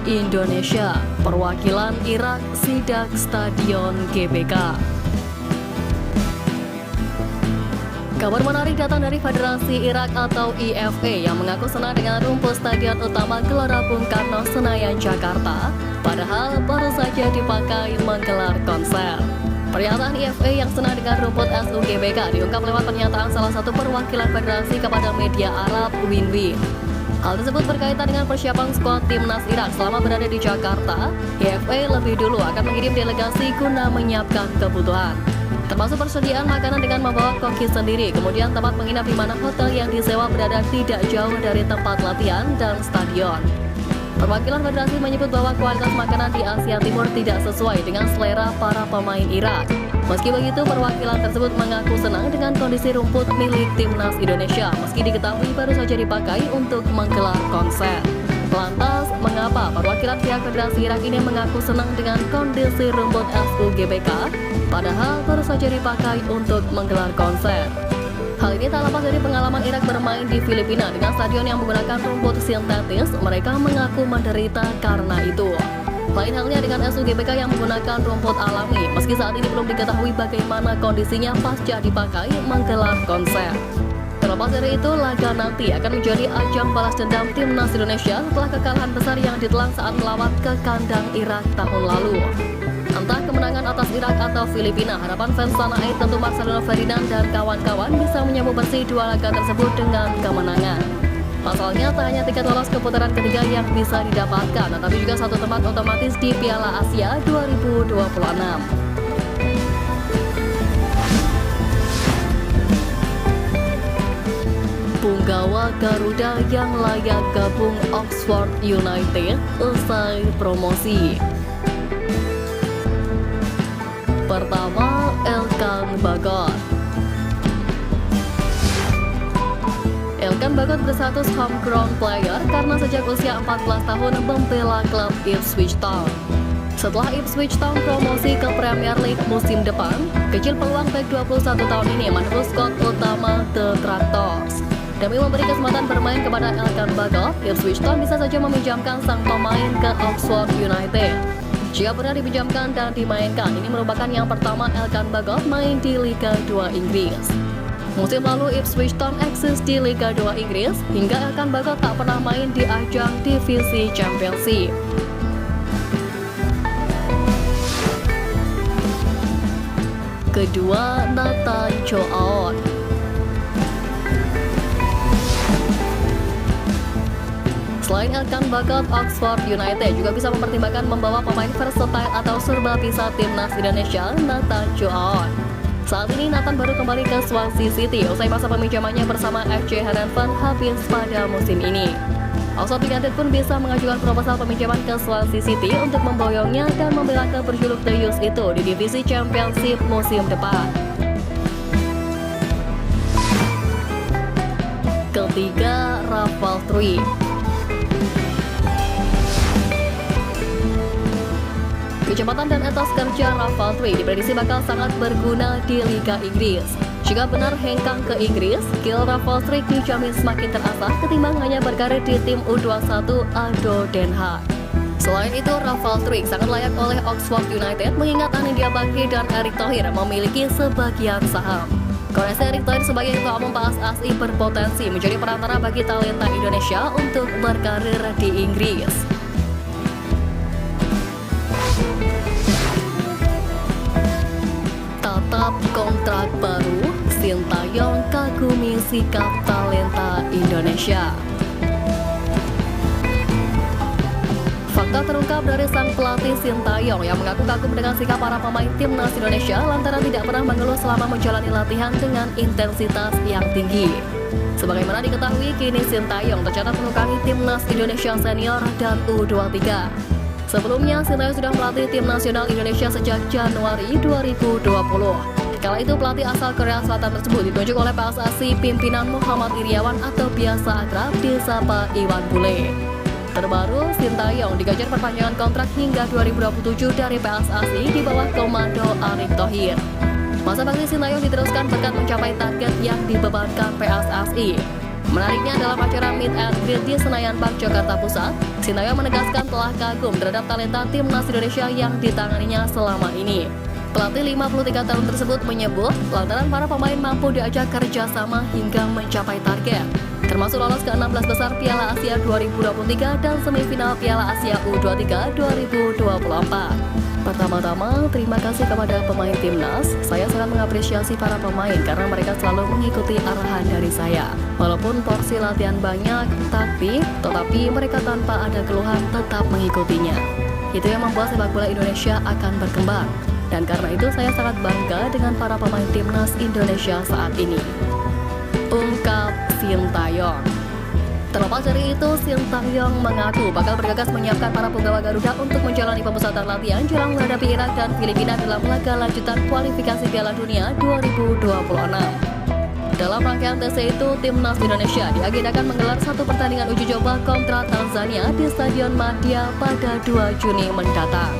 Indonesia. Perwakilan Irak sidak Stadion GBK. Kabar menarik datang dari Federasi Irak atau IFA yang mengaku senang dengan rumput stadion utama Gelora Bung Karno Senayan, Jakarta, padahal baru saja dipakai menggelar konser. Pernyataan IFA yang senang dengan rumput SUGBK diungkap lewat pernyataan salah satu perwakilan federasi kepada media Arab, Winwin. Hal tersebut berkaitan dengan persiapan skuad timnas Irak selama berada di Jakarta. IFA lebih dulu akan mengirim delegasi guna menyiapkan kebutuhan, termasuk persediaan makanan dengan membawa koki sendiri, kemudian tempat menginap di mana hotel yang disewa berada tidak jauh dari tempat latihan dan stadion. Perwakilan federasi menyebut bahwa kualitas makanan di Asia Timur tidak sesuai dengan selera para pemain Irak. Meski begitu, perwakilan tersebut mengaku senang dengan kondisi rumput milik timnas Indonesia, meski diketahui baru saja dipakai untuk menggelar konser. Lantas, mengapa perwakilan pihak Federasi Irak ini mengaku senang dengan kondisi rumput SUGBK, padahal baru saja dipakai untuk menggelar konser? Hal ini tak lepas dari pengalaman Irak bermain di Filipina dengan stadion yang menggunakan rumput sintetis. Mereka mengaku menderita karena itu. Lain halnya dengan SUGBK yang menggunakan rumput alami, meski saat ini belum diketahui bagaimana kondisinya pasca dipakai menggelar konser. Terlepas dari itu, laga nanti akan menjadi ajang balas dendam timnas Indonesia setelah kekalahan besar yang ditelan saat melawan ke kandang Irak tahun lalu. Entah kemenangan atas Irak atau Filipina, harapan fans tanah air tentu Marcelino Ferdinand dan kawan-kawan bisa menyambut bersih dua laga tersebut dengan kemenangan. Pasalnya, tak hanya tiket lolos ke putaran ketiga yang bisa didapatkan, tetapi juga satu tempat otomatis di Piala Asia 2026. Punggawa Garuda yang layak gabung Oxford United usai promosi. Pertama, Elkan Bagot. Elkan Bagot berstatus homegrown player karena sejak usia 14 tahun membela klub Ipswich Town. Setelah Ipswich Town promosi ke Premier League musim depan, kecil peluang back 21 tahun ini menembus skuad utama The Tractors. Demi memberi kesempatan bermain kepada Elkan Bagot, Ipswich Town bisa saja meminjamkan sang pemain ke Oxford United. Jika benar dipinjamkan dan dimainkan, ini merupakan yang pertama Elkan Bagot main di Liga 2 Inggris. Musim lalu Ipswich Town eksis di Liga 2 Inggris, hingga Elkan Bagot tak pernah main di ajang divisi Championship. Kedua, Nathan Joaon. Selain Elkan Bagot, Oxford United juga bisa mempertimbangkan membawa pemain versatile atau serba bisa timnas Indonesia, Nathan Joaon. Saat ini Nathan baru kembali ke Swansea City usai masa peminjamannya bersama FC Heerenveen habis pada musim ini. Oxford United pun bisa mengajukan proposal peminjaman ke Swansea City untuk memboyongnya dan membela klub berjuluk The Youths itu di divisi Championship musim depan. Ketiga, Rafal Trui. Kecepatan dan etos kerja Rafal Trui diprediksi bakal sangat berguna di Liga Inggris. Jika benar hengkang ke Inggris, skill Rafal Trui dijamin semakin terasah ketimbang hanya berkarir di tim U21 ADO Den Haag. Selain itu, Rafal Trui sangat layak oleh Oxford United mengingat Anindya Bakri dan Erick Thohir memiliki sebagian saham. Koneksi Erick Thohir sebagai ketua umum PSSI berpotensi menjadi perantara bagi talenta Indonesia untuk berkarir di Inggris. Tatap kontrak baru, Sintayong kagumi sikap talenta Indonesia. Fakta terungkap dari sang pelatih Sintayong yang mengaku kagum dengan sikap para pemain timnas Indonesia lantaran tidak pernah mengeluh selama menjalani latihan dengan intensitas yang tinggi. Sebagaimana diketahui, kini Sintayong tercatat melukai timnas Indonesia senior dan U23. Sebelumnya, Sintayong sudah melatih tim nasional Indonesia sejak Januari 2020. Kala itu pelatih asal Korea Selatan tersebut ditunjuk oleh PSSI pimpinan Muhammad Iriawan atau biasa akrab disapa Iwan Bule. Terbaru, Sintayong digajar perpanjangan kontrak hingga 2027 dari PSSI di bawah komando Erick Thohir. Masa bakti Sintayong diteruskan berkat mencapai target yang dibebankan PSSI. Menariknya dalam acara Meet and Greet di Senayan Park, Jakarta Pusat, Sintayong menegaskan telah kagum terhadap talenta timnas Indonesia yang ditanganinya selama ini. Pelatih 53 tahun tersebut menyebut lantaran para pemain mampu diajak kerjasama hingga mencapai target, termasuk lolos ke 16 besar Piala Asia 2023 dan semifinal Piala Asia U23 2024. Pertama-tama, terima kasih kepada pemain timnas. Saya sangat mengapresiasi para pemain karena mereka selalu mengikuti arahan dari saya. Walaupun porsi latihan banyak, tetapi mereka tanpa ada keluhan tetap mengikutinya. Itu yang membuat sepak bola Indonesia akan berkembang. Dan karena itu saya sangat bangga dengan para pemain timnas Indonesia saat ini, ungkap Sintayong. Terlepas dari itu, Sintayong mengaku bakal bergegas menyiapkan para penggawa Garuda untuk menjalani pemusatan latihan jelang menghadapi Irak dan Filipina dalam laga lanjutan kualifikasi Piala Dunia 2026. Dalam rangkaian TC itu, timnas Indonesia diagendakan menggelar satu pertandingan uji coba kontra Tanzania di Stadion Madia pada 2 Juni mendatang.